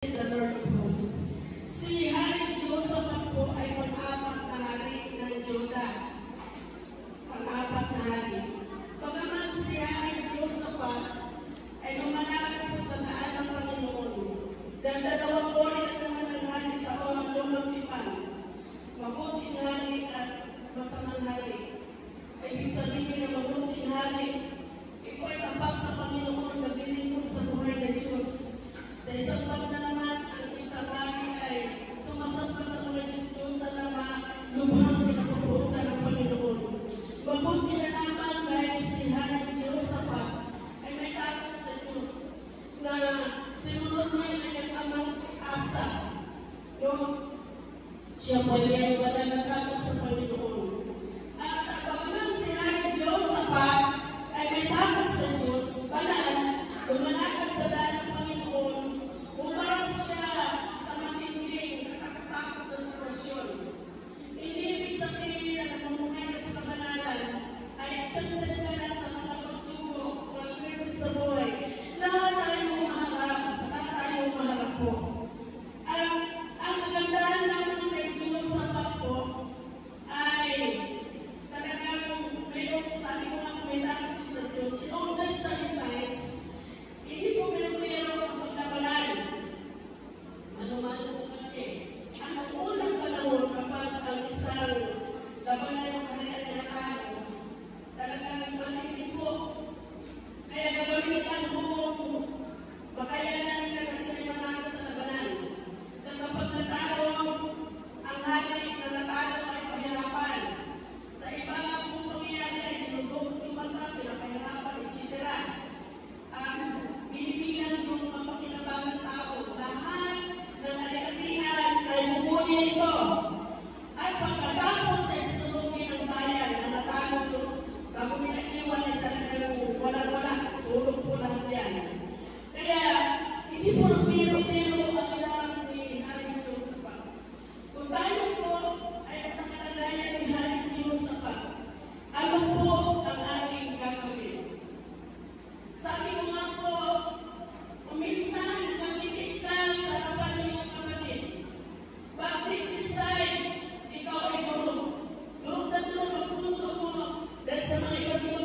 the Lord of hosts. Si Hari Jehoshaphat po ay pang-apat na hari ng Juda. Pang-apat na hari. Pagaman si Hari Jehoshaphat ay lumalakad po sa daan ng Panginoon. Dahil dalawang ori na naman ang hari sa orang lumagtipan. Mabuting hari at masamang hari. Ay ibig sabihin na mabuting hari. Ito ay tapat sa Panginoon, naglilingkod sa buhay ng Diyos. Sa isang banda naman, ang isang hari ay sumasamba sa mga Diyos na lubhang pinapuputan ng Panginoon. Mabuti na naman dahil si Hari Jehoshaphat ay may takot sa Diyos na sinunod niya ang kanyang amang si Asa. No? Siya po ay may banal na takot sa Panginoon. At kapag si Hari Jehoshaphat ay may takot sa Diyos, banal, lumalakad sa daan ng Panginoon, umarap siya sa matinding, nakakatakot na sitwasyon. Hindi ibig sabihin na namumuhay ka sa kabanalan ay accepted ka na sa mga pagsubok, mga krisis sa buhay. Lahat tayo maharap po. Ang kagandahan naman kay Jehoshaphat po ay talagang mayroong, sabi ko nga, may takot siya sa Diyos. In all these times, hindi po pero ang paglabanan. Ano-ano po kasi. Ang unang panahon kapag ang isang labanan ng kaharian na nakano, talagang matindi po. Kaya gagawin ang buong bakayanan nila kasi may manalo sa labanan. Na kapag natalo, ang hari na natalo ay pahirapan. Sa iba nga pong pangyayari ay dinugog yung mata, pinapahirapan, etc. Binibilang yung mapakinabangang tao. Lahat ng ari-arian ay bukunin ito. At pagkatapos sa isunugin ang bayan na natalo, bago nila iwan ay talagang wala-wala. Sulog po lahat yan. Kaya, hindi po biro-biro ang ilarang ni Hari Jehoshaphat. Kung tayo po ay nasa kalagayan ni Hari Jehoshaphat, ano po ang ating gagawin? Sabi ko nga po, kung minsan nangibig ka sa harapan ng iyong kapatid, bakit decide ikaw ay durog? Durog na durog ang puso mo dahil sa mga iba't ibang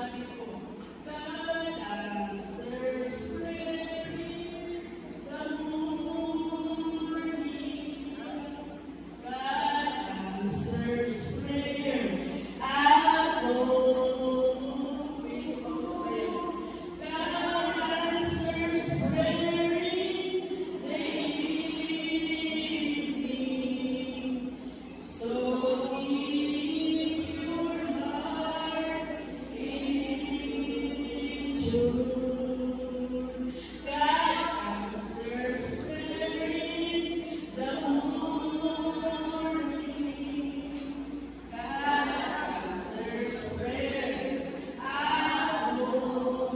sabi ko, God answers prayer in the morning. God answers prayer at noon. God answers prayer in the evening. So keep your heart in tune. God answers prayer in the morning. God answers prayer at noon.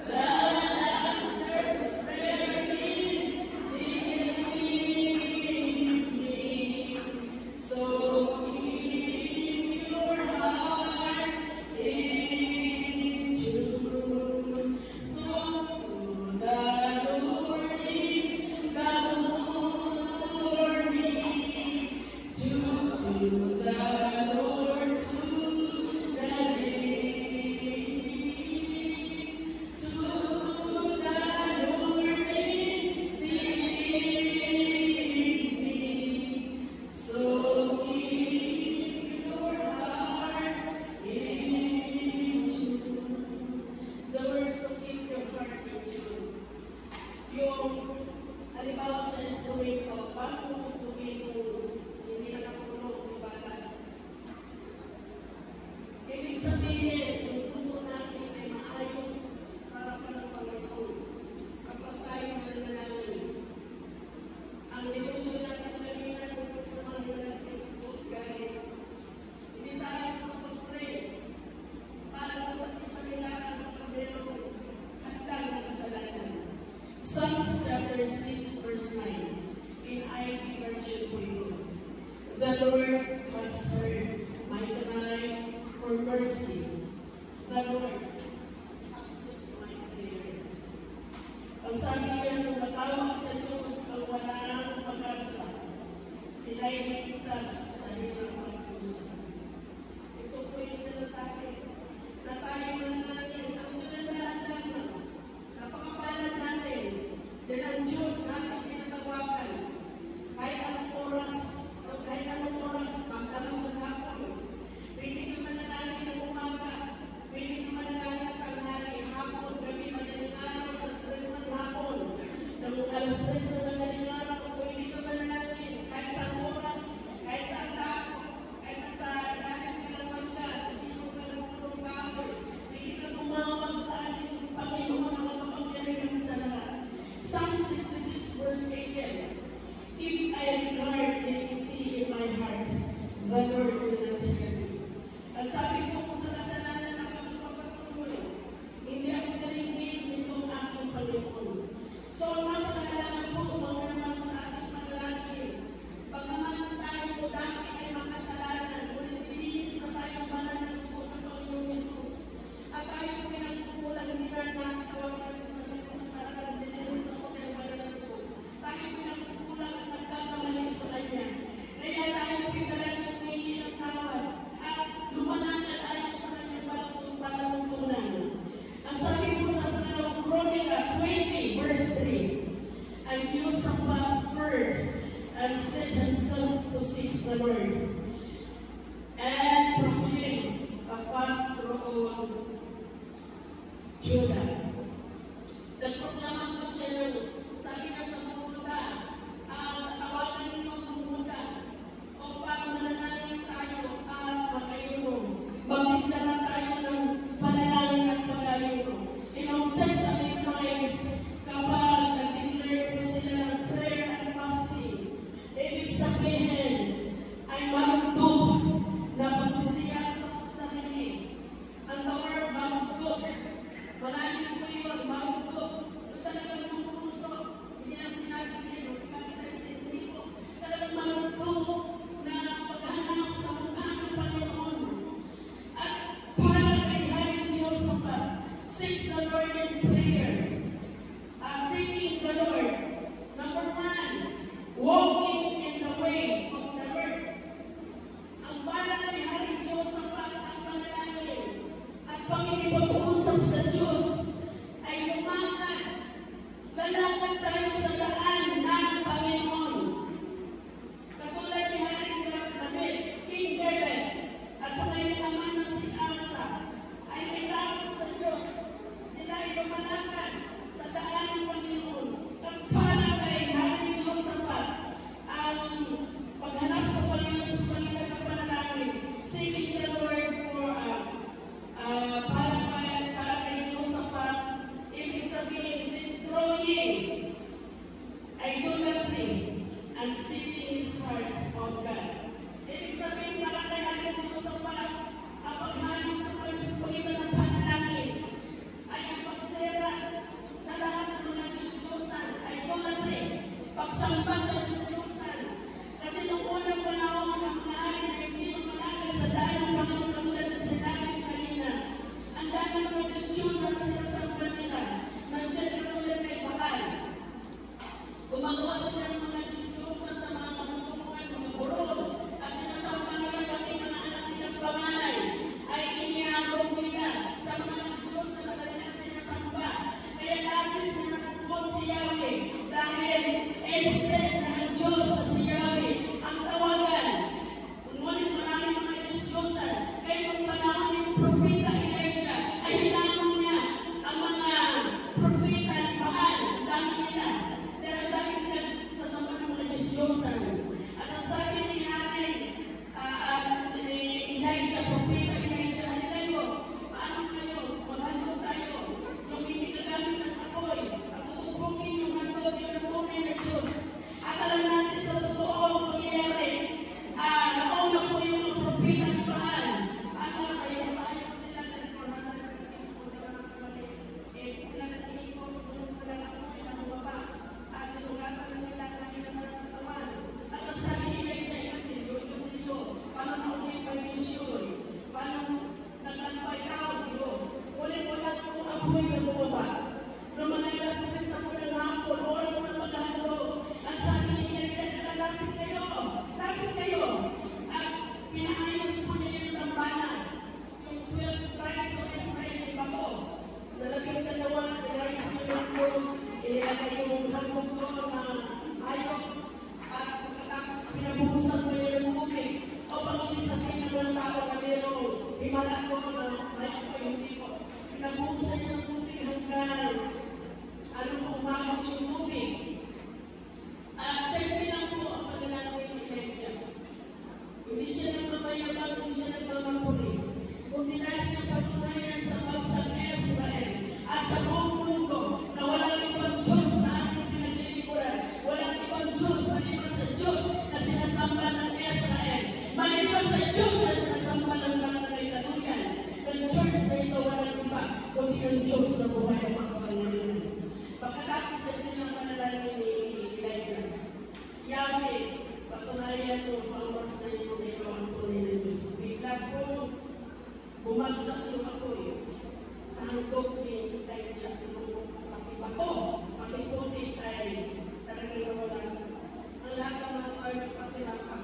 God answers prayer in the evening. So keep your heart in tune. Talk to the Lord in the morning. To the Lord through the day. To the Lord in the evening. So keep your heart in tune. The words to keep your heart in tune. Yung, halimbawa sa instrumento, bago tugtugin mo, hindi na nakatulog yung bata. Ibig sabihin, yung puso natin ay maayos sa harapan ng Panginoon. Kapag tayo mananalangin, ang devotion natin kanina tungkol sa mga nalalagay at galit. Hindi tayo makapag-pray para sa kisamilaan ng Panginoon at lang ng kasalanan. Psalms chapter 6 verse 9 in IV version po ito. The Lord has heard my cry for mercy. The Lord answers my prayer. Ang sabi niya, tumatawag sa Diyos ang walang pag-asa. Sila'y ligtas sa hirap at pusa. Ito po yung sinasabi na tayo mananangin. Ang kalandahan lamang, napakapalad natin, dahil ang Diyos natin pinatawagan. Kahit anong oras, o kahit anong oras, magdamang maghapon. Pwede ka mananangin ng umaga, pwede ka mananangin ng tanghali, hapon, gabi, madaling araw, alas 3 ng hapon. Nang alas 3 ng madaling araw, pwede ka mananangin kahit sa oras, kahit sa dako, kahit nasa ilalim ka ng mangga, sa silong ka ng pulong baboy. Pwede ka tumawag sa ating Panginoon ang makapangyarihan sa lahat. Psalm 66 verse 8. If I regard iniquity in my heart, the Lord will not hear me. Ang sabi ko sa kasalanan na ako magpapatuloy, hindi ako naringin nitong aking Panginoon. So, napakalaman po, mga naman sa ating panalangin. Pagkaman tayo dati ay makasalanan, ngunit dilinis na tayo banal ng dugo ng Panginoong Yesus. At tayo pinagkukulang, hindi na nakatawag natin sa mga kasalanan, dilinis na po tayo banal ng dugo. Tayo pinagkukulang at nagkakamali sa Kanya. Kaya tayo pinalagin humingi ng tawad at lumanagan ayon sa Kanyang bagong palatuntunan. Ang sabi po sa pangalawang Kronika 20 verse 3, and Jehoshaphat feared and set himself to seek the Lord and proclaim a fast throughout Judah. Nagproklama po siya ng, sabi na sa pumunta, sa tawagan ng mga pumunta, upang mananangin tayo at magayuno. Magdeklara tayo ng panalangin at pagayuno. In Old Testament times, kapag nag-declare po sila ng prayer and fasting, ibig sabihin ay malugtog na pagsisiyasat sa sarili. Ang the word malugtog, malalim nakikiusap sa Diyos ay lumakad. Lalakad tayo sa daan ng Panginoon. Katulad ni Haring David, King David, at sa kanyang ama na si Asa, ay may takot sa Diyos. Sila ay lumalakad sa daan ng Panginoon. At para kay Haring Josaphat, ang paghanap sa Panginoon sa Panginoon ng panalangin, seeking the Lord for para kay Josaphat, ibig sabihin, destroying idolatry and seeking his heart of God. Ibig sabihin, para kay Haring Josaphat, ang paghanap sa Panginoon ng panalangin ay ang pagsira sa lahat ng mga Diyos-Diyosan, idolatry, pagsamba sa Diyos-Diyosan. Kasi nung unang panahon ng mga hari na hindi lumalakad sa daan ng Panginoon katulad na sinabi kanina, ang dami ng mga Diyos-Diyosan na sinasamba nila, nandiyan katulad kay Baal. Gumagawa sila ng mga Diyos-Diyosan sa mga kamutulungan, mga burol, at sinasamba nila pati mga anak nilang panganay ay inihabog nila sa mga Diyos-Diyosan na kanilang sinasamba. Kaya labis na nakupot si Yahweh dahil instead na ang Diyos na si Yahweh ang tawagan. Ngunit maraming mga Diyos-Diyosan, kaya kung panahon yung propeta Elijah ay hinamon niya ang mga propeta ni Baal, ang dami nila. Dahil ang dami nagsasamba ng mga Diyos-Diyosan. At ang sabi ni Elijah, propeta Elijah, ano kayo? Paano kayo? Maghandog tayo. Yung hindi gagamit ng apoy, at tutupungin yung handog yung natunay na Diyos. At alam natin sa totoo pangyayari, nauna po yung mga propeta ni Baal. At sayo-sayo sila ng 400 sila nag-iikot kung walang apoy na bumaba. At sinulatan nila kanilang mga katawan. At ang sabi ni Elijah, kasilyo, paano nauwi pa yung misyon? Paano naglampay tao, Diyo? Wala po apoy na bumaba. Noong mga alas 3 na po ng hapon, oras ng paghahandog, ang sabi ni Elijah, lapit kayo. At pinaayos po niya yung tambanan, yung 12 tribes of Israel ni Bato. Nalagyan dalawa, tinayos niya yung handog, inilagay yung handog doon na ayok, at pagkatapos pinabuhusan mo yung tubig, o pag-ibig sabihin ng mga tao na mayroong himala ko na may ako hindi po. Pinabuhusan yung tubig hanggang umagos yung tubig. Siyempre lang po ang paglalagay ni Elijah. Hindi siya nagmamayabang, hindi siya nagmamapuli. Kundi nais niya patunayan sa bansang Israel at sa buong mundo na walang ibang Diyos na ating pinaglilingkuran. Walang ibang Diyos maliban sa Diyos na sinasamba ng Israel. Maliban sa Diyos na sinasamba ng mga kaidaluyan. Ng Diyos na ito walang iba, kundi ang Diyos na buhay ang makapangyarihan. Pagkatapos sa pinang panalangin ni Elijah, Yahweh, patunayan mo sa oras na ito na ikaw ang tunay ng Diyos. Bigla po, bumagsak yung apoy sa handog ni Elijah. Pati putik ay talagang nawalan. Ang lahat ng mga army patinapak.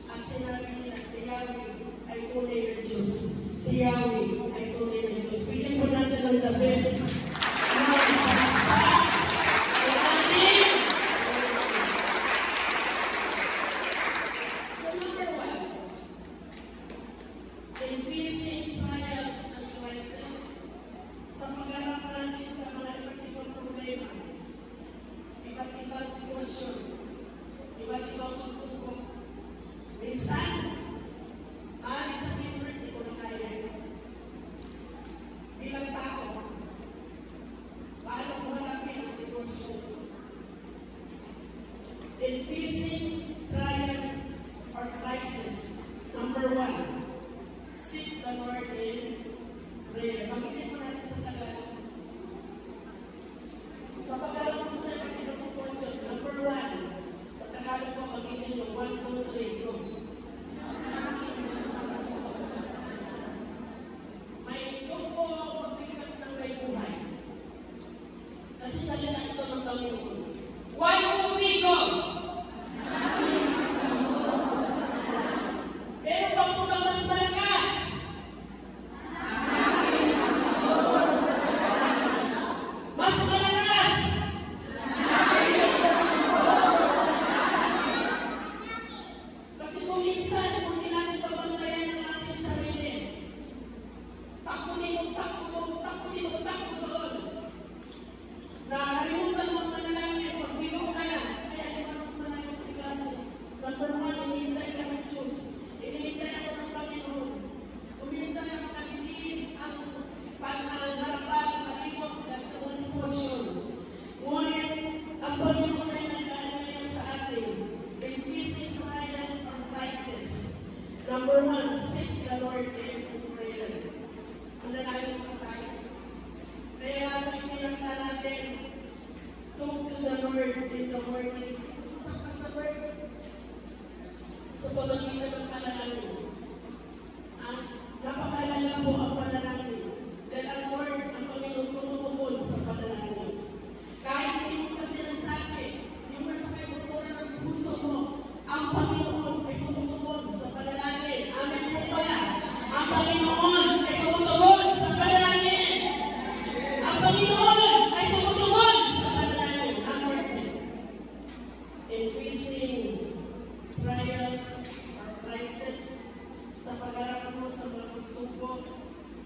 At sinabi nila, si Yahweh ay tunay na Diyos. Si Yahweh ay tunay na Diyos. Bigyan po natin ng the best. In facing trials or crisis, number 1, seek the Lord in prayer. Magitin mo natin sa Tagalog. Sa Tagalog po sa iba't sitwasyon, number 1, sa Tagalog po magitin yung 1, 2, 3, go. May yung po magbigas ng may buhay. Kasi salita ito ng Panginoon. 1, 2, 3, go! Pero pag po mas malakas, morning, usap ka sa word. Sa pamamagitan ng panalangin. Napakahalaga po ang panalangin. Dahil ang Lord, ang Panginoon, tumutugod sa panalangin. Kahit hindi mo pa sinasabi, yung nasa kaibuturan ng puso mo, ang Panginoon ay tumutugod sa panalangin. Amen po ba? Ang Panginoon ay tumutugod sa panalangin. Ang Panginoon ay tumutugod sa panalangin. Number 10. Increasing trials or crisis sa pag-arap mo sa mga pagsubok,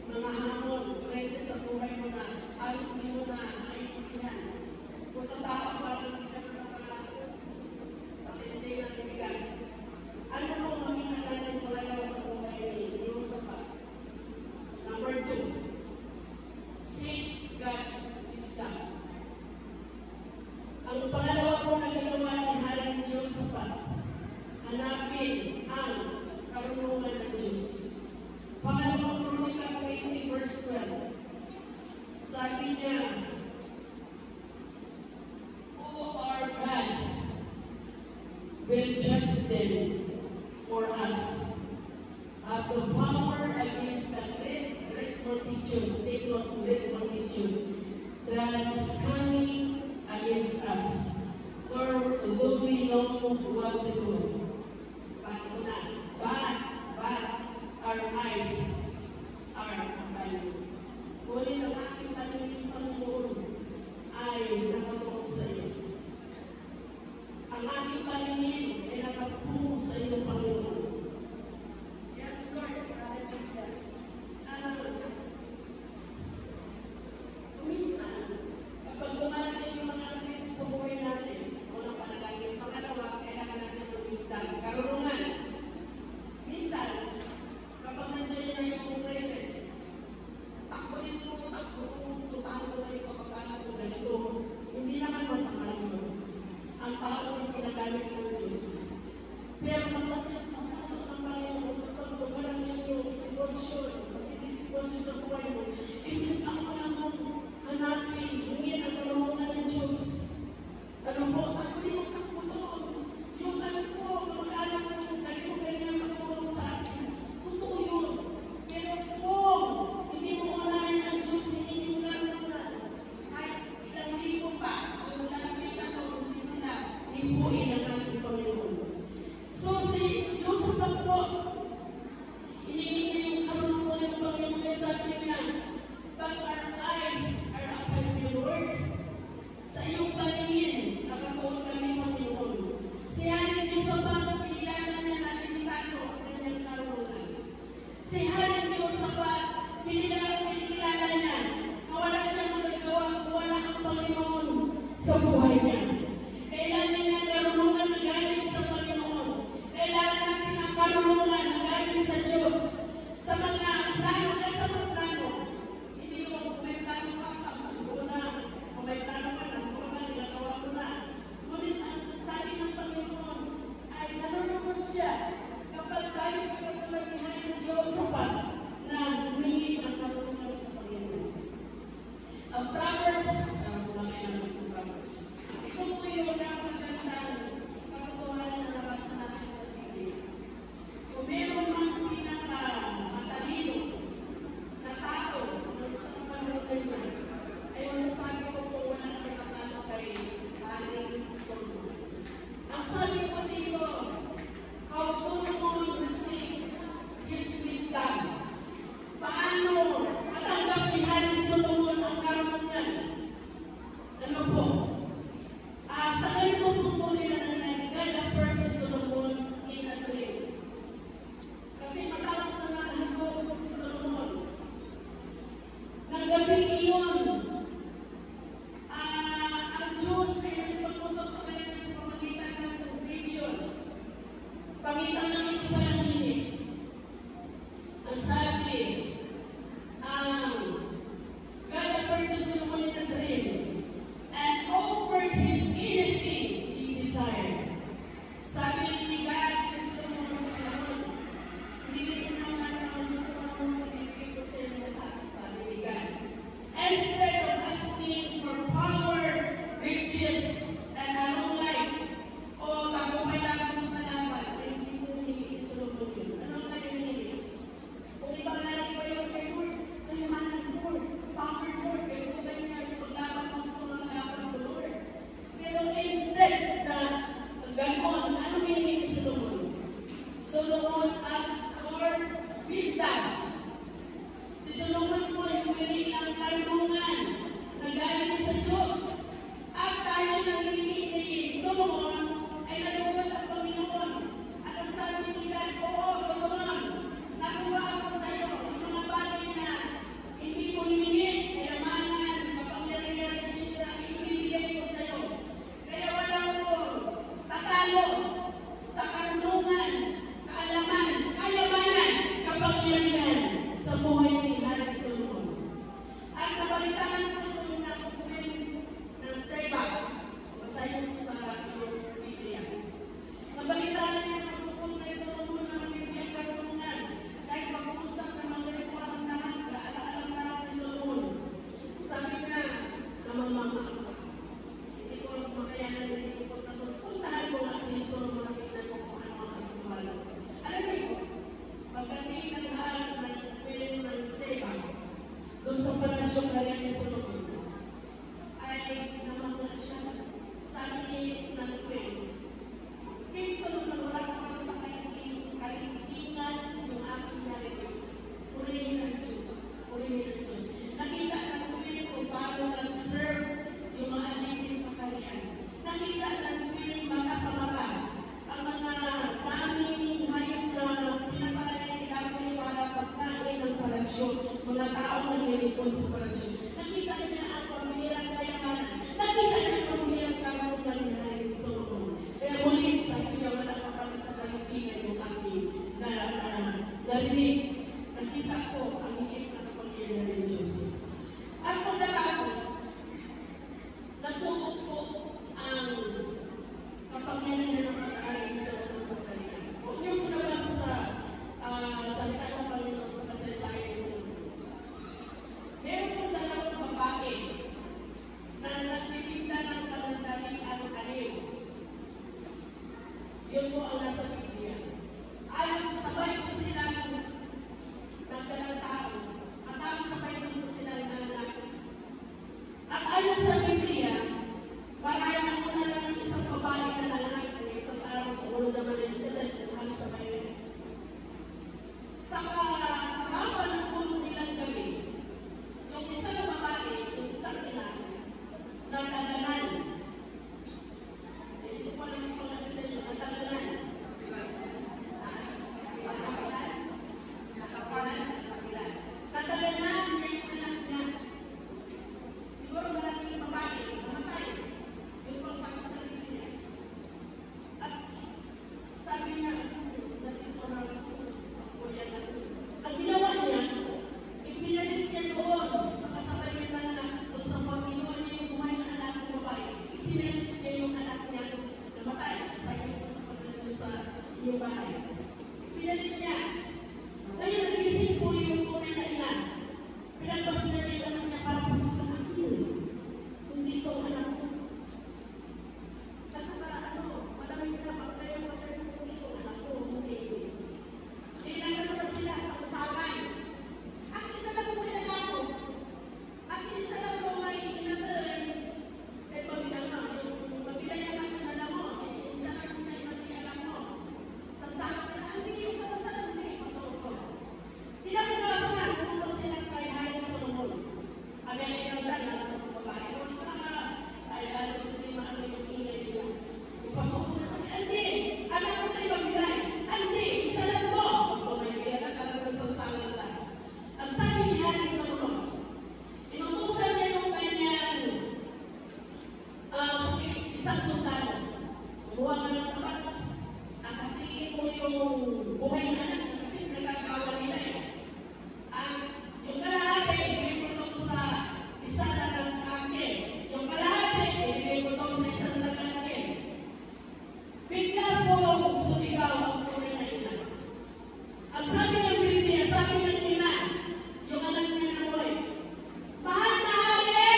mga hamon, crisis sa buhay mo na, halos hindi mo na naiintindihan. Kung sa tao, parang hindi ka na nakakalaman sa hindi na tibigan. Ano mo maging nalalang pangalawa sa buhay ni Yosaphat? Number 2, seek God's wisdom. Ang pangalawa po na ginawa ni Haring Yosaphat, hanapin ang karunungan ng Diyos. Pangalawang Kronika 20 verse 12. Sabi niya, who our God will judge them for us. Have the power against the great multitude, take not great multitude, that is coming against us. For though we know what to do, but our eyes are upon you. Ngunit ang aking paningin, Panginoon, ay nakatuon sa iyo. Ang aking paningin ay nakapungo sa iyo, Panginoon. Yes, Lord. Hallelujah. Minsan, kapag sa palasyo kaya ni Solomon, ay namangga siya. Sabi ni Nanuel, King Solomon, wala ka pa sa kaligtingan yung aking narinig. Purihin ang Diyos. Purihin ang Diyos. Nakita ng Queen kung paano nag-serve yung mga alipin sa kalian. Nakita ng Queen makasamata ang mga daming hayop na pinapalayan ni Daphne para pagkain ng palasyo, mga taong naglilipon sa palasyo. Nakita niya ang pamihirang kayamanan. Nakita niya ang pamihirang karunan ni Hari Solomon. Kaya muli sa iyo, wala pa pala sa kaligtingan yung aking narinig. Nakita ko ang higit na kapangyarihan ng Diyos. At pagkatapos, nasubok ko ang kapangyarihan ng pag-aaral sa kanya. Huwag niyo po nabasa sa salita ng Panginoon sa kasaysayan ni Solomon. Meron po dalawang babae na nagtitinda ng panandalian ng aliw. Yun po ang nasa Biblia. Ayon sabay po sila ng dalang tao at ayon sabay po sila ng anak. At ayon sa Biblia, marami na muna lang yung isang babae na lalaki ng isang araw sa ulo naman ng isa dahil kung halos sa kayo. Sa haba ng pulong nilang gabi, yung isang babae, yung isang ina, nagdadalan. Hindi ko alam yung pangasin nyo, nagdadalan. Nagdadalan niya yung anak niya. Siguro malaking babae, mamatay. Yun po sa sarili niya. At sabi niya, nag-isoral ako, kuya na ako. Ang ginawa niya, ipinalit niya doon sa kasabay niya ng anak, doon sa mga ginawa niya yung buhay ng anak ng babae. Ipinalit niya yung anak niya namatay. Sabi niya sa pagdating sa iyong bahay. Ipinalit niya. Ngayon, nagising po yung tunay na ina. Pinagpasin na niya yung anak niya para pasasalakin. Hindi ko anak ko. At saka malamig na pagkaya mo na hindi ko anak ko. Hindi. Kailangan na sila sa kasabay. Akin na lang mo yung anak ko. Akin sa lang mo may inatay. Eh, mabilay anak ko na lang mo. Isa lang mo na imabilay anak mo. Sa sarap na, hindi yung katantalan, hindi yung pasok ko. Pinapukasan, pumunta sila kay Hari Solomon. Ang galing ng dala ng mga babae. Ay, halos hindi maano yung ingay nila. Ipasok ko na sa hindi! Anak ko tayo mabilay! Hindi! Isa lang mo! Kung may kaya na talagang sansalan na. Ang sabi ni Hari Solomon, inutusan niya yung kanyang isang sundalo. Kumuha ka ng tapat. At hatiin mo yung buhay na anak na kasi nagkakawa nila eh. Yung kalahati, ibigay mo itong sa isa na nag-akin. Yung kalahati, ibigay mo itong sa isa na nag-akin. Bigla po sumigaw ang tunay na ina. Ang sabi ng Biblia, sabi ng ina, yung anak niya na boy, mahal na hari!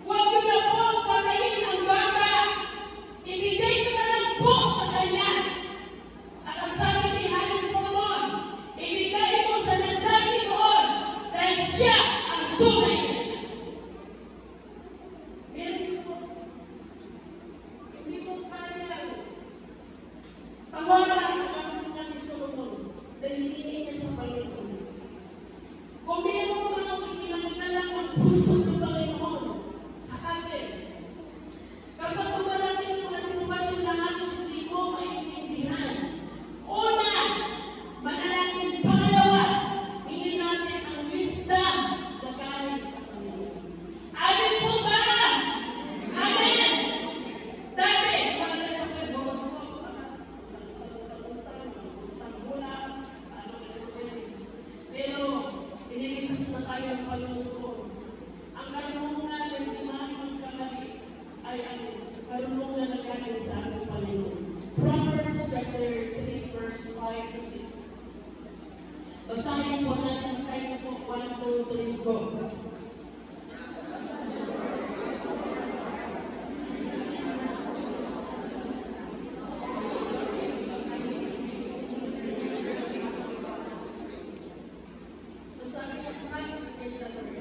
Huwag niyo na po patayin ang bata! Ibigay ko na lang po sa kanya! At ang sabi ni Hari Solomon, ibigay mo sa nasabi doon dahil siya ang tunay na ina. Meron po, hindi mo kaya tawaran ang karunan ni Solomon dahil hinihingi niya sa Panginoon. Kung meron pa ang kinakatalang ang puso ng Panginoon sa atin, kapag dumarating ang mga sitwasyon na halos hindi mo maintindihan, una, manalangin. Pangalawa, hingin natin ang wisdom na galing sa Panginoon. Amin po ba? Amen! Dati, pagkakita sa pag-horoscope, pero inilipas na tayo ang Panginoon. Ang karunungan ng iman magkamali ay ang karunungan na galing sa ating Panginoon. Proverbs chapter 3, verse 5 to 6. Basahin po natin, basahin po 1, 2, 3, go. Ang sabi niya, trust in the Lord.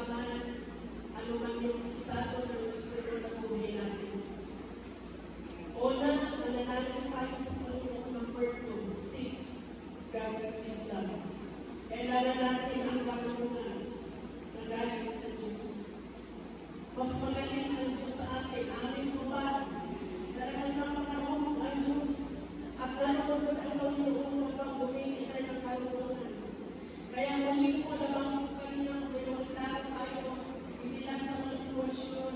man, ano man yung estado ng spiritual na buhay natin. Una, mananalo tayo sa Panginoon. Number 2, seek God's wisdom. Kailangan natin ang karunungan na galing sa Diyos. Mas magaling ang Diyos sa atin. Amin mo ba? Talagang napakarunong ang Diyos. At nanonood ang Panginoon kapag bumili tayo ng karunungan. Kaya muli po nabang kanina may magtaro tayo. Hindi lang sa mga sitwasyon.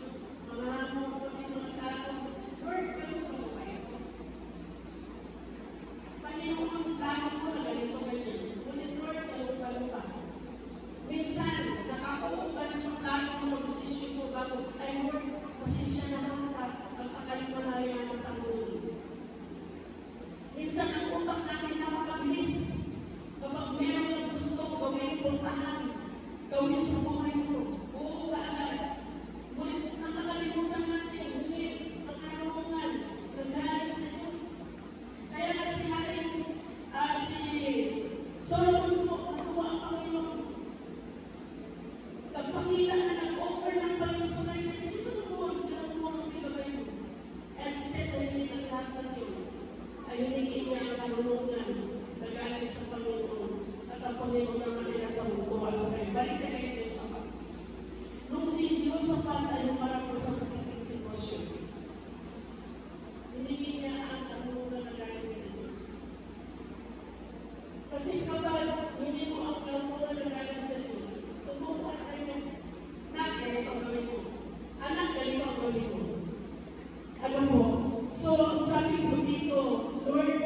Mga hamon po yung mga taro. Lord, kayo po kayo. Panginoon ang taro ko na ganito ganyan. Ngunit Lord, kayo pa. Minsan, nakakaupo ka na sa taro mo na posisyon mo bago. Ay Lord, pasensya na lang ka. Pagkakalimanaya na sa mundo. Minsan ang utak natin na makabilis. Kapag meron ng gusto ko gawin puntahan, gawin sa buhay mo, oo ka agad. Ngunit nakakalimutan natin, ngunit ang karunungan na galing sa Diyos. Kaya nga si Solomon po, natuwa ang Panginoon. Pagpakita na nag-offer ng Panginoon sa kanya, sige sa Panginoon, gano'n mo ang ibabay mo. Instead na hindi naglatan yun, ay hinigin niya ang karunungan na galing sa Panginoon. At ang Panginoon naman ay nagtawa sa kayo. Balik na kayo Diyos sa Panginoon. Nung si Diyos sa Panginoon ay humarap ko sa magiging sitwasyon, hinigin niya ang karunungan na galing sa Diyos. Kasi kapag hindi mo ang karunungan na galing sa Diyos, tumukuha tayo na ganito ang gawin mo. Anak, ganito ang gawin mo. Ano po? So, sabi ko dito, Lord,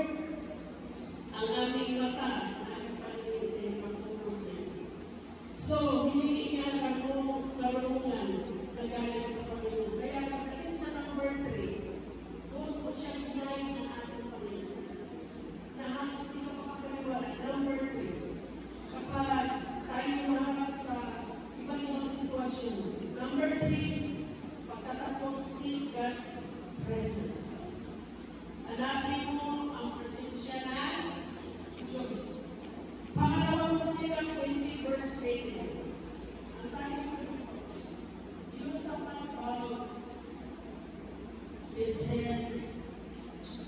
ang aming mata, ang Panginoon ay magpupusin. So, hinili niya ang karunungan na galing sa Panginoon. Kaya pagdating sa number 3, doon po siya ginahin ng ating Panginoon. Na halos di ka makapaniwala. Number 3, kapag tayo maharap sa iba't ibang sitwasyon. Number 3, pagkatapos seek God's presence. Hanapin mo ang presensya ng Diyos. Pangalawang Panginoon 20 verse 18. Ang sabi ko, Jehoshaphat bowed his head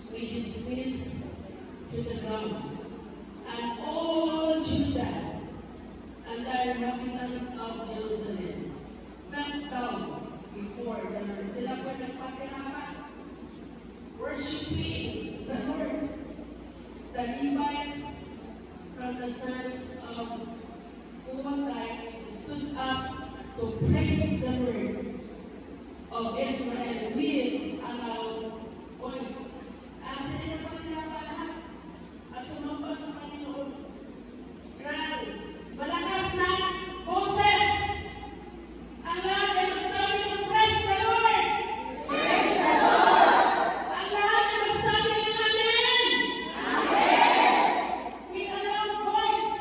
with his face to the ground, and all Judah and the inhabitants of Jerusalem fell down before the Lord. Sila po nagpapirapan, worshiping the Lord. The Levites from the sons of Kohathites stood up to praise the Lord of Israel with a loud voice. Asa nila po nila lahat at sumamba sa Panginoon. Grabe, malakas na boses. Ang lahat ay magsabi ng praise the Lord! Praise the Lord! Ang lahat ay magsabi ng Amen! Amen! With a loud voice,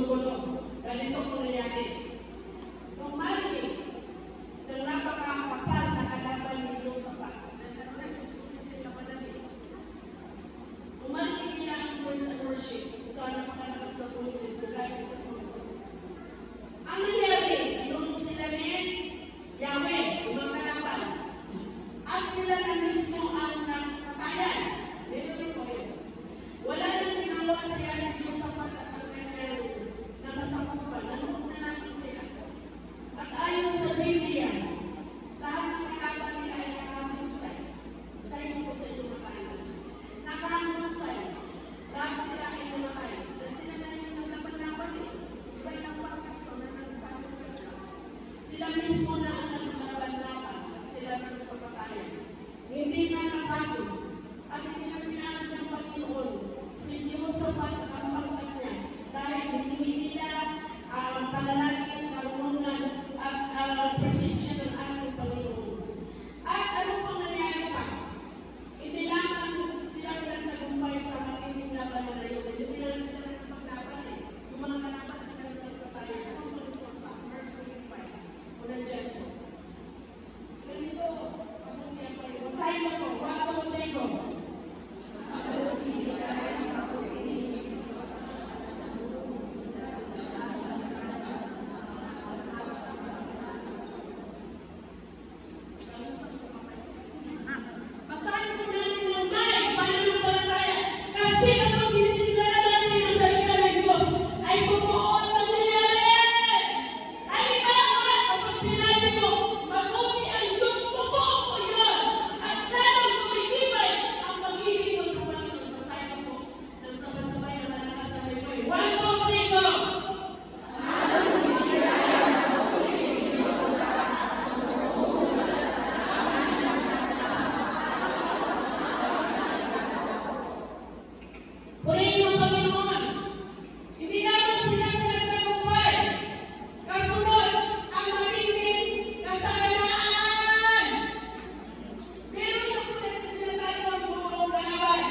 gulo-gulo. Ganito po nangyari. Nung marinig, ng napakakapal na kalaban ni Josaphat, umarinig niya ang praise and worship sa napakalakas na boses na galing sa puso. Ang nangyari, inunong sila ni Yahweh, yung mga kalaban. At sila na mismo ang nakatayan. Dito po yun. Wala nang ginawa siya ng Josaphat at ang kanyang nasasakupan. Nanood na natin sila. At ayon sa Biblia, lahat ng kalaban nila ay nakahusay. Sayo po sa inyo makain. Nakahusay. Lahat sila ay namatay. Dahil sila na yung naglaban-laban eh. Iba yung pagkat ko na nagsasabi sa sila mismo na ang naglaban-laban at sila na nagpapatayan. Hindi na napagod at hindi na pinanod ng Panginoon si Josaphat at ang pagkat niya dahil hindi nila panalangin, karunungan at presensya ng ating Panginoon. At ano pong nangyari pa? Hindi lamang sila nagtagumpay sa matinding laban na yun. Hindi lang sila nagpaglaban eh. Yung mga kalaban sila nagpagpatayan. Anong mag-isang pa? Verse 25. O nandiyan po. Ganito, anong yan po? Basahin mo po. Wato ko tayo. Basahin po natin ng may pananampalataya. Kasi kapag tinitignan natin ang salita ng Diyos, ay totoo at nangyayari. Halimbawa, kapag sinabi mo, mabuti ang Diyos, totoo po yun. At lalong tumitibay ang pag-ibig mo sa Panginoon. Basahin po ng sabay-sabay na malakas na may boy. 1, 2, 3, go! Purihin ang Panginoon. Hindi lamang sila pinagtagumpay. Kasunod, ang matinding kasaganaan. Meron na po natin sila tayo ang buong kalaban.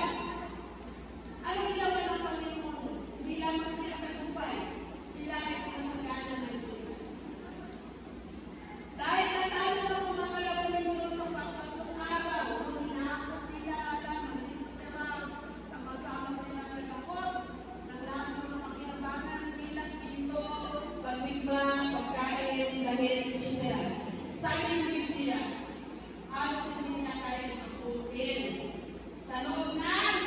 Anong ginawa ng Panginoon? Hindi lamang pinagtagumpay. Sila ay pinasaganan ng Diyos. Dahil natalo na po mga kalaban ng Diyos sa pagtatong araw, nung hinahakot nila Adam, sama-sama sila nagkakot, ng lahat ng mga kinambangan, bilang pinto, pagmigma, pagkain, damit, etc. Sabi ng Biblia, halos hindi nila kaya makuhin. Sa loob ng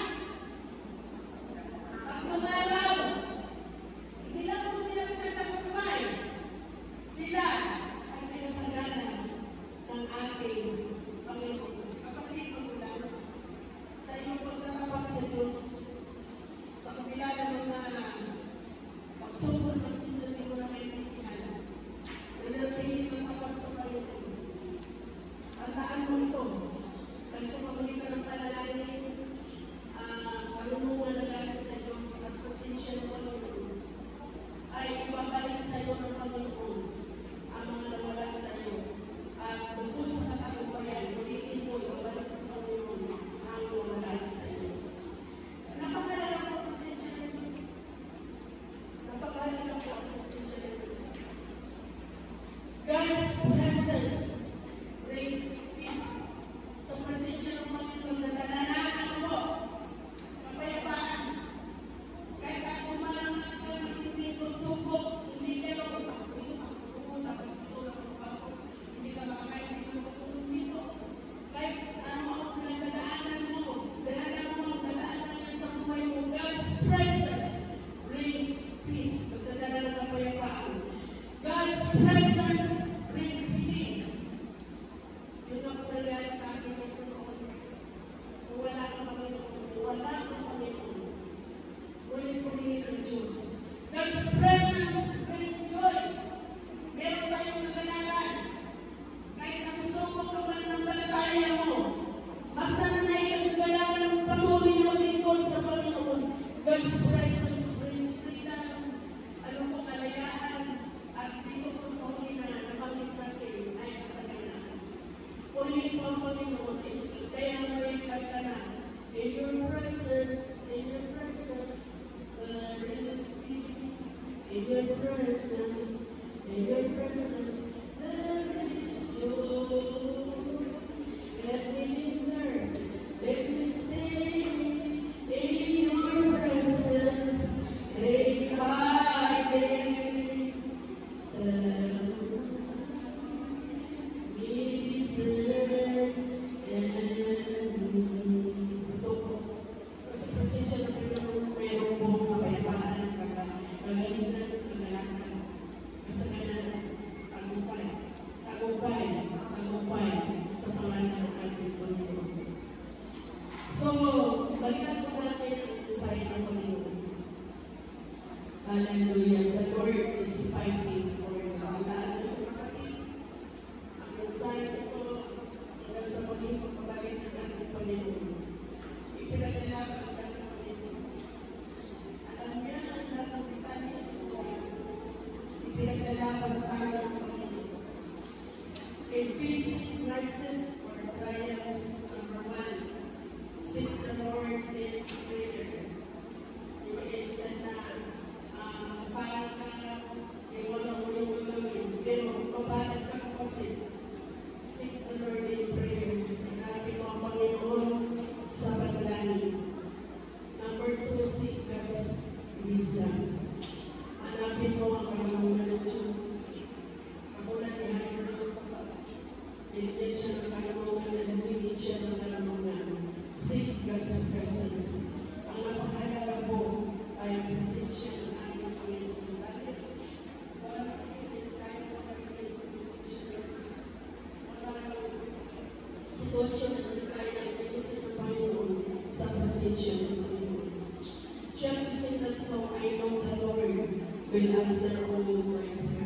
tatlong araw, hindi lang po sila pinagtagumpay. Sila ay pinasaganan ng ating Panginoon. Kapatid ko lang, sa iyong pagtatapat sa Diyos, sa kabila ng mga pagsubok na minsan hindi mo na maintindihan, nanatili ang tapat sa Panginoon. Tandaan mo ito, dahil sa pamamagitan ng panalangin, karunungan na galing sa Diyos at pasensya ng Panginoon, ay ibabalik sa iyo ng Panginoon ang mga nawala sa iyo. At bukod sa katagumpayan, ulitin mo ibabalik ng Panginoon ang nawala sa iyo. Napakalaga po ang pasensya ng Diyos. Napakalaga po ang pasensya ng Diyos. God's presence brings peace. Sa presensya ng Panginoon, nadalalakan mo kapayapaan. Kahit ako malakas ka ng hindi ko subok, hindi ka pupunta pa sa tulog sa pasok, hindi ka makakain, hindi ka pupunta dito. Kahit ano ang pinagdadaanan mo, dadaanan yan sa buhay mo, God's presence brings peace. Magdadala ng kapayapaan. God's presence brings healing. Yun ang nangyari sa akin kasi noon. Kung wala kang Panginoon, ngunit pumingin ang Diyos. God's presence brings joy. Meron tayong nagalalan. Kahit nasusubok ka man ng balataya mo, basta na naikagalalan ng patuloy na lingkod sa Panginoon, God's presence brings freedom. Ano po kalayaan at dito po sa huli na nabanggit natin ay kasaganaan. Purihin po ang Panginoon, kaya may kagana. In your presence, there is peace. In Hallelujah. The Lord is fighting for you. Alagaan niyo, kapatid. Ang mensahe ito, hanggang sa maging pagkabalik ng ating Panginoon. Ipinaglalaban ka ng Panginoon. Alam niya ang lahat ng bitanya sa buhay. Ipinaglalaban tayo ng Panginoon. In facing crisis or trials, number 1, seek the Lord in prayer. Yes, parang may wala mo yung gagawin. Pero papalag ka kapatid. Seek the Lord in prayer. Hanapin mo ang Panginoon sa panalangin. Number 2, seek God's wisdom. Hanapin mo ang karunungan ng Diyos. Katulad ni Halimbawa sa binigyan siya ng karunungan at binigyan siya ng karunungan. Seek God's presence. Ang napakahalaga po ay ang presensya ng ating Panginoon. Dahil wala sa akin tayo makakita sa presensya ng Diyos. Wala sitwasyon na hindi tayo nag-iisip ng Panginoon sa presensya ng Panginoon. John said that, so I know the Lord will answer all my prayers.